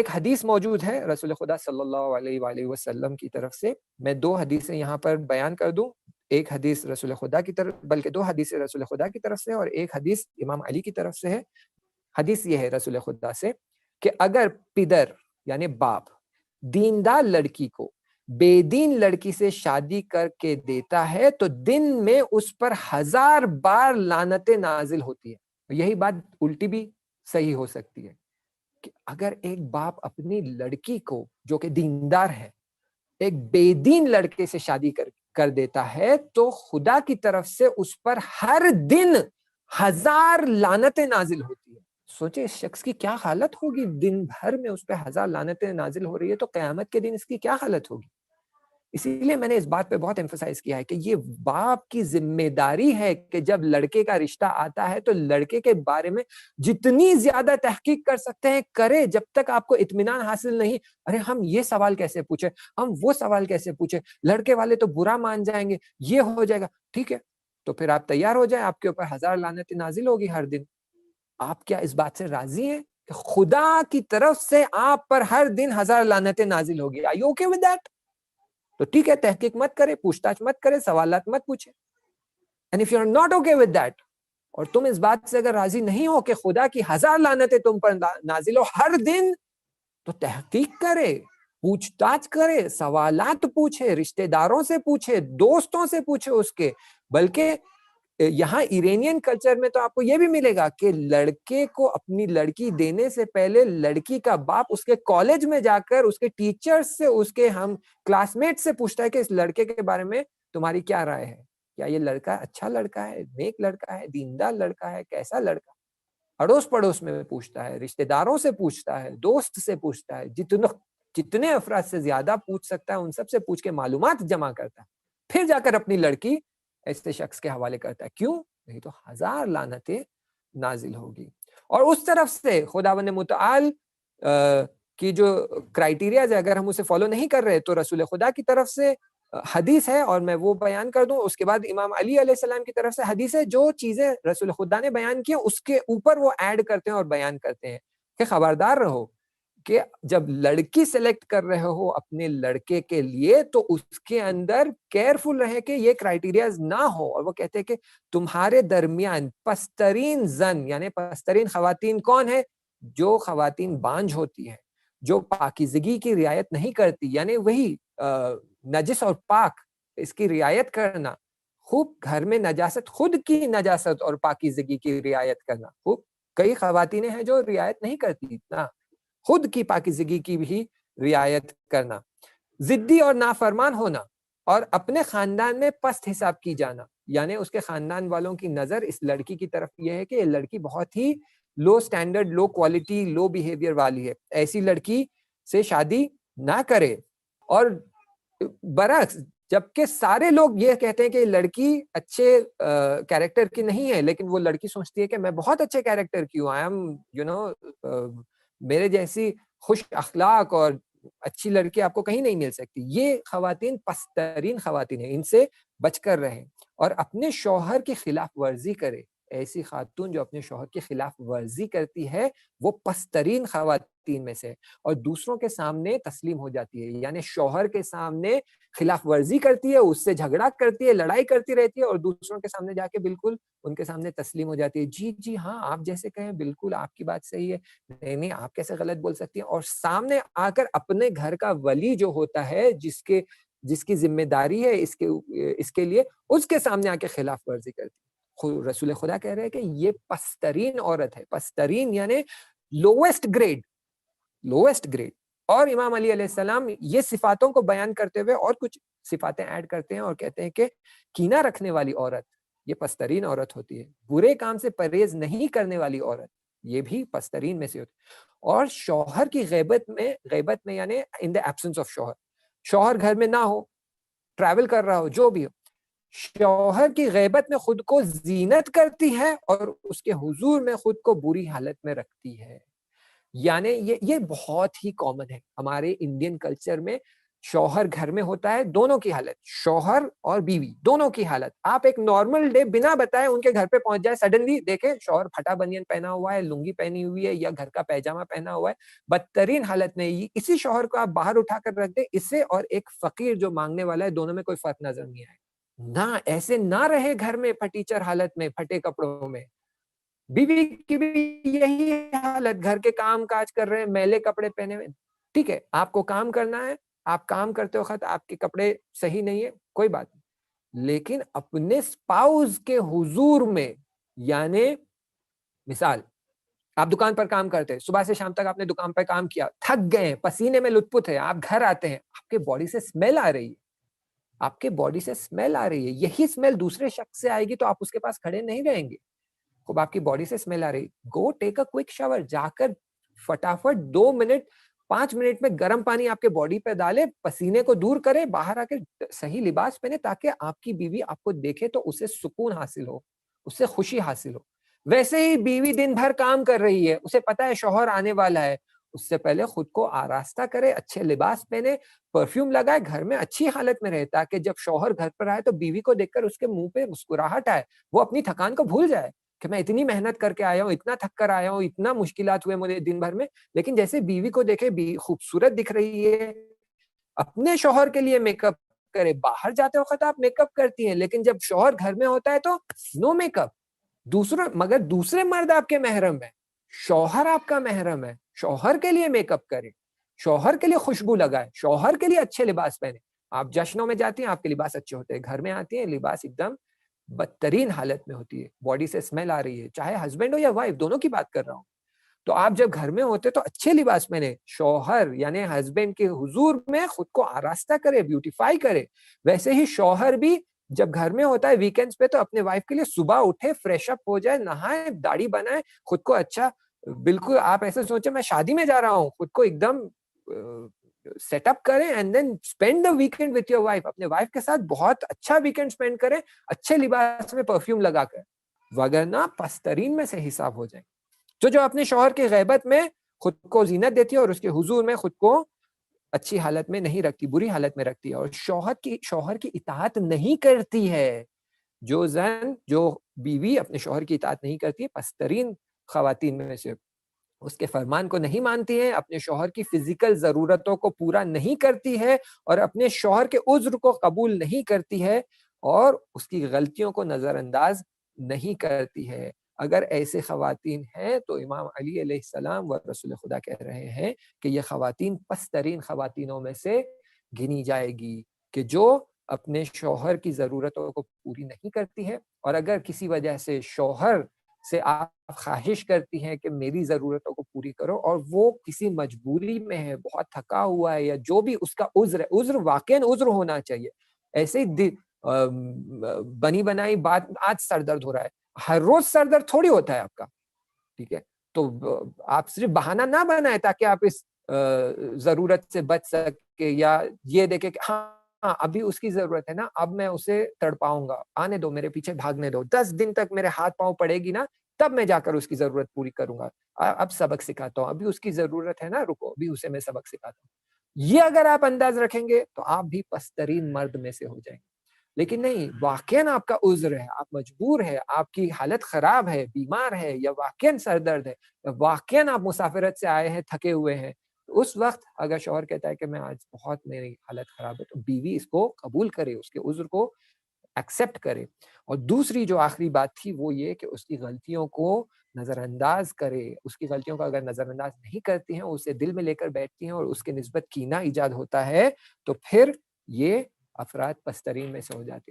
ایک حدیث موجود ہے رسول خدا صلی اللہ علیہ وآلہ وسلم کی طرف سے. میں 2 حدیثیں یہاں پر بیان کر دوں. ایک حدیث رسول خدا کی طرف، بلکہ 2 حدیثیں رسول خدا کی طرف سے اور ایک حدیث امام علی کی طرف سے ہے. حدیث یہ ہے رسول خدا سے کہ اگر پدر یعنی باپ دیندار لڑکی کو بے دین لڑکی سے شادی کر کے دیتا ہے تو دن میں اس پر 1000 بار لعنتیں نازل ہوتی ہے. یہی بات الٹی بھی صحیح ہو سکتی ہے کہ اگر ایک باپ اپنی لڑکی کو جو کہ دیندار ہے ایک بے دین لڑکے سے شادی کر دیتا ہے تو خدا کی طرف سے اس پر ہر دن 1000 لعنتیں نازل ہوتی ہیں. سوچے اس شخص کی کیا حالت ہوگی، دن بھر میں اس پہ 1000 لعنتیں نازل ہو رہی ہے تو قیامت کے دن اس کی کیا حالت ہوگی. اسی لیے میں نے اس بات پہ بہت ایمفسائز کیا ہے کہ یہ باپ کی ذمہ داری ہے کہ جب لڑکے کا رشتہ آتا ہے تو لڑکے کے بارے میں جتنی زیادہ تحقیق کر سکتے ہیں کرے. جب تک آپ کو اطمینان حاصل نہیں، ارے ہم یہ سوال کیسے پوچھے، ہم وہ سوال کیسے پوچھے، لڑکے والے تو برا مان جائیں گے، یہ ہو جائے گا. ٹھیک ہے تو پھر آپ تیار ہو جائیں، آپ کے اوپر 1000 لعنتیں نازل ہوگی ہر دن. آپ کیا اس بات سے راضی ہیں کہ خدا کی طرف سے آپ پر ہر دن 1000 لعنتیں نازل ہوگی؟ Are you okay with that؟ تو ٹھیک ہے، تحقیق مت کرے، پوچھ تاچھ مت کرے، سوالات مت پوچھے. And if you are not okay with that، اور تم اس بات سے اگر راضی نہیں ہو کہ خدا کی 1000 لعنتیں تم پر نازل ہو ہر دن، تو تحقیق کرے، پوچھ تاچھ کرے، سوالات پوچھے، رشتہ داروں سے پوچھے، دوستوں سے پوچھے اس کے. بلکہ یہاں ایرانین کلچر میں تو آپ کو یہ بھی ملے گا کہ لڑکے کو اپنی لڑکی دینے سے پہلے لڑکی کا باپ اس کے کالج میں جا کر اس کے ٹیچر سے، اس کے ہم کلاس میٹ سے پوچھتا ہے کہ اس لڑکے کے بارے میں تمہاری کیا رائے ہے، کیا یہ لڑکا اچھا لڑکا ہے، نیک لڑکا ہے، دیندار لڑکا ہے، کیسا لڑکا. اڑوس پڑوس میں پوچھتا ہے، رشتہ داروں سے پوچھتا ہے، دوست سے پوچھتا ہے، جتنے افراد سے زیادہ پوچھ سکتا ہے ان سب سے پوچھ کے معلومات جمع کرتا ہے، پھر جا کر اپنی لڑکی ایسے شخص کے حوالے کرتا ہے. کیوں؟ نہیں تو 1000 لعنتیں نازل ہوگی. اور اس طرف سے خداوند متعال کی جو کرائیٹیریاز ہے اگر ہم اسے فالو نہیں کر رہے تو رسول خدا کی طرف سے حدیث ہے اور میں وہ بیان کر دوں. اس کے بعد امام علی علیہ السلام کی طرف سے حدیث ہے. جو چیزیں رسول خدا نے بیان کی اس کے اوپر وہ ایڈ کرتے ہیں اور بیان کرتے ہیں کہ خبردار رہو کہ جب لڑکی سلیکٹ کر رہے ہو اپنے لڑکے کے لیے تو اس کے اندر کیئرفل رہے کہ یہ کرائیٹیریاز نہ ہو. اور وہ کہتے ہیں کہ تمہارے درمیان پسترین زن یعنی پسترین خواتین کون ہے؟ جو خواتین بانجھ ہوتی ہے، جو پاکیزگی کی رعایت نہیں کرتی، یعنی وہی نجس اور پاک اس کی رعایت کرنا، خوب گھر میں نجاست، خود کی نجاست اور پاکیزگی کی رعایت کرنا. خوب کئی خواتین ہیں جو رعایت نہیں کرتی نا، خود کی پاکیزگی کی بھی رعایت کرنا. ضدی اور نافرمان ہونا اور اپنے خاندان میں پست حساب کی جانا، یعنی اس کے خاندان والوں کی نظر اس لڑکی کی طرف یہ ہے کہ یہ لڑکی بہت ہی لو سٹینڈرڈ، لو کوالٹی، لو بیہیویئر والی ہے، ایسی لڑکی سے شادی نہ کرے. اور برعکس جبکہ سارے لوگ یہ کہتے ہیں کہ لڑکی اچھے کیریکٹر کی نہیں ہے، لیکن وہ لڑکی سوچتی ہے کہ میں بہت اچھے کیریکٹر کی ہوں، آئی ایم میرے جیسی خوش اخلاق اور اچھی لڑکی آپ کو کہیں نہیں مل سکتی. یہ خواتین پسترین خواتین ہیں، ان سے بچ کر رہیں. اور اپنے شوہر کی خلاف ورزی کرے، ایسی خاتون جو اپنے شوہر کی خلاف ورزی کرتی ہے وہ پسترین خواتین میں سے، اور دوسروں کے سامنے تسلیم ہو جاتی ہے، یعنی شوہر کے سامنے خلاف ورزی کرتی ہے، اس سے جھگڑا کرتی ہے، لڑائی کرتی رہتی ہے، اور دوسروں کے سامنے جا کے بالکل ان کے سامنے تسلیم ہو جاتی ہے. جی جی ہاں آپ جیسے کہیں بالکل آپ کی بات صحیح ہے، نہیں نہیں آپ کیسے غلط بول سکتی ہیں. اور سامنے آ کر اپنے گھر کا ولی جو ہوتا ہے جس کی ذمہ داری ہے اس کے لیے، اس کے سامنے آ کے خلاف ورزی کرتی ہے. رسول خدا کہہ رہے ہیں کہ یہ پسترین عورت ہے. پسترین یعنی لویسٹ گریڈ، لویسٹ گریڈ. اور امام علی علیہ السلام یہ صفاتوں کو بیان کرتے ہوئے اور کچھ صفاتیں ایڈ کرتے ہیں اور کہتے ہیں کہ کینہ رکھنے والی عورت یہ پسترین عورت ہوتی ہے. برے کام سے پرہیز نہیں کرنے والی عورت یہ بھی پسترین میں سے ہوتی ہے. اور شوہر کی غیبت میں یعنی ان دی ایبسنس آف شوہر، شوہر گھر میں نہ ہو، ٹریول کر رہا ہو، جو بھی ہو، شوہر کی غیبت میں خود کو زینت کرتی ہے اور اس کے حضور میں خود کو بری حالت میں رکھتی ہے. یعنی یہ بہت ہی کامن ہے ہمارے انڈین کلچر میں. شوہر گھر میں ہوتا ہے، دونوں کی حالت، شوہر اور بیوی دونوں کی حالت، آپ ایک نارمل ڈے بنا بتائے ان کے گھر پہ پہنچ جائے، سڈنلی دیکھیں شوہر پھٹا بنین پہنا ہوا ہے، لنگی پہنی ہوئی ہے یا گھر کا پیجامہ پہنا ہوا ہے، بدترین حالت میں، اسی شوہر کو آپ باہر اٹھا کر رکھ دیں، اسے اور ایک فقیر جو مانگنے والا ہے، دونوں میں کوئی فرق نظر نہیں آئے. نہ ایسے نہ رہے گھر میں پھٹیچر حالت میں، پھٹے کپڑوں میں. بیوی کی بھی یہی حالت، گھر کے کام کاج کر رہے ہیں، میلے کپڑے پہنے ہوئے. ٹھیک ہے، آپ کو کام کرنا ہے، آپ کام کرتے وقت آپ کے کپڑے صحیح نہیں ہے، کوئی بات نہیں، لیکن اپنے سپاؤز کے حضور میں، یعنی مثال آپ دکان پر کام کرتے ہیں، صبح سے شام تک آپ نے دکان پر کام کیا، تھک گئے ہیں، پسینے میں لت پت ہے، آپ گھر آتے ہیں، آپ کے باڈی سے اسمیل آ رہی ہے، آپ کے باڈی سے اسمیل آ رہی ہے، یہی اسمیل دوسرے شخص سے آئے گی تو آپ اس کے پاس کھڑے نہیں رہیں گے. خوب آپ کی باڈی سے اسمیل آ رہی، گو ٹیک اے کوئک شاور، جا کر فٹافٹ 2 منٹ 5 منٹ میں گرم پانی آپ کے باڈی پہ ڈالے، پسینے کو دور کرے، باہر آ کے صحیح لباس پہنے، تاکہ آپ کی بیوی آپ کو دیکھے تو اسے سکون حاصل ہو، اسے خوشی حاصل ہو. ویسے ہی بیوی دن بھر کام کر رہی ہے، اسے پتا ہے شوہر آنے والا ہے، اس سے پہلے خود کو آراستہ کرے، اچھے لباس پہنے، پرفیوم لگائے، گھر میں اچھی حالت میں رہے، تاکہ جب شوہر گھر پر آئے تو بیوی کو دیکھ کر اس کے منہ پہ مسکراہٹ آئے، وہ اپنی تھکان کو بھول جائے کہ میں اتنی محنت کر کے آیا ہوں، اتنا تھک کر آیا ہوں، اتنا مشکلات ہوئے مجھے دن بھر میں، لیکن جیسے بیوی کو دیکھے خوبصورت دکھ رہی ہے، اپنے شوہر کے لیے میک اپ کرے. باہر جاتے وقت آپ میک اپ کرتی ہیں، لیکن جب شوہر گھر میں ہوتا ہے تو نو میک اپ. مگر دوسرے مرد آپ کے محرم ہیں، شوہر آپ کا محرم ہے، شوہر کے لیے میک اپ کرے، شوہر کے لیے خوشبو لگائے، شوہر کے لیے اچھے لباس پہنے. آپ جشنوں میں جاتی ہیں، آپ کے لباس اچھے ہوتے ہیں، گھر میں آتی ہیں لباس ایک دم بدترین حالت میں ہوتی ہے، باڈی سے اسمیل آ رہی ہے، چاہے ہسبینڈ ہو یا وائف، دونوں کی بات کر رہا ہوں. تو آپ جب گھر میں ہوتے تو اچھے لباس پہنے، شوہر یعنی ہسبینڈ کے حضور میں خود کو آراستہ کرے، بیوٹیفائی کرے. ویسے ہی شوہر بھی جب گھر میں ہوتا ہے ویکینڈز پہ تو اپنے وائف کے لیے صبح اٹھے، فریش اپ ہو جائے، نہائے، داڑھی بنائے، خود کو اچھا، بالکل آپ ایسے سوچیں میں شادی میں جا رہا ہوں، خود کو ایک دم سیٹ اپ کریں and then spend the weekend with your wife, اپنے وائف کے ساتھ بہت اچھا ویکینڈ اسپینڈ کریں، اچھے لباس میں پرفیوم لگا کر، وگرنہ پسترین میں سے حساب ہو جائیں. جو اپنے شوہر کی غیبت میں خود کو زینت دیتی ہے اور اس کے حضور میں خود کو اچھی حالت میں نہیں رکھتی، بری حالت میں رکھتی ہے، اور شوہر کی اطاعت نہیں کرتی ہے. جو بیوی اپنے شوہر کی اطاعت نہیں کرتی ہے، پسترین خواتین میں سے، اس کے فرمان کو نہیں مانتی ہے، اپنے شوہر کی فزیکل ضرورتوں کو پورا نہیں کرتی ہے، اور اپنے شوہر کے عذر کو قبول نہیں کرتی ہے، اور اس کی غلطیوں کو نظر انداز نہیں کرتی ہے. اگر ایسے خواتین ہیں تو امام علی علیہ السلام و رسول خدا کہہ رہے ہیں کہ یہ خواتین پسترین خواتینوں میں سے گنی جائے گی، کہ جو اپنے شوہر کی ضرورتوں کو پوری نہیں کرتی ہے. اور اگر کسی وجہ سے شوہر سے آپ خواہش کرتی ہیں کہ میری ضرورتوں کو پوری کرو، اور وہ کسی مجبوری میں ہے، بہت تھکا ہوا ہے، یا جو بھی اس کا عذر ہے، عذر واقعاً عذر ہونا چاہیے، ایسے ہی بنی بنائی بات آج سر درد ہو رہا ہے، ہر روز سر درد تھوڑی ہوتا ہے آپ کا، ٹھیک ہے؟ تو آپ صرف بہانہ نہ بنائیں تاکہ آپ اس ضرورت سے بچ سکے، یا یہ دیکھیں کہ ہاں ابھی اس کی ضرورت ہے نا، اب میں اسے تڑپاؤں گا، آنے دو، میرے پیچھے بھاگنے دو، 10 دن تک میرے ہاتھ پاؤں پڑے گی نا، تب میں جا کر اس کی ضرورت پوری کروں گا، اب سبق سکھاتا ہوں، ابھی اس کی ضرورت ہے نا، رکو، ابھی اسے میں سبق سکھاتا ہوں. یہ اگر آپ انداز رکھیں گے تو آپ بھی پسترین مرد میں سے ہو جائیں گے. لیکن نہیں، واقعاً آپ کا عذر ہے، آپ مجبور ہے، آپ کی حالت خراب ہے، بیمار ہے، یا واقعاً سر درد ہے، یا واقعاً آپ مسافرت سے آئے ہیں، تھکے ہوئے ہیں، اس وقت اگر شوہر کہتا ہے کہ میں آج بہت میری حالت خراب ہے، تو بیوی اس کو قبول کرے، اس کے عذر کو ایکسپٹ کرے. اور دوسری جو آخری بات تھی وہ یہ کہ اس کی غلطیوں کو نظر انداز کرے. اس کی غلطیوں کو اگر نظر انداز نہیں کرتی ہیں، اسے دل میں لے کر بیٹھتی ہیں اور اس کے نسبت کینہ ایجاد ہوتا ہے، تو پھر یہ افراد پسترین میں سے ہو جاتے ہیں.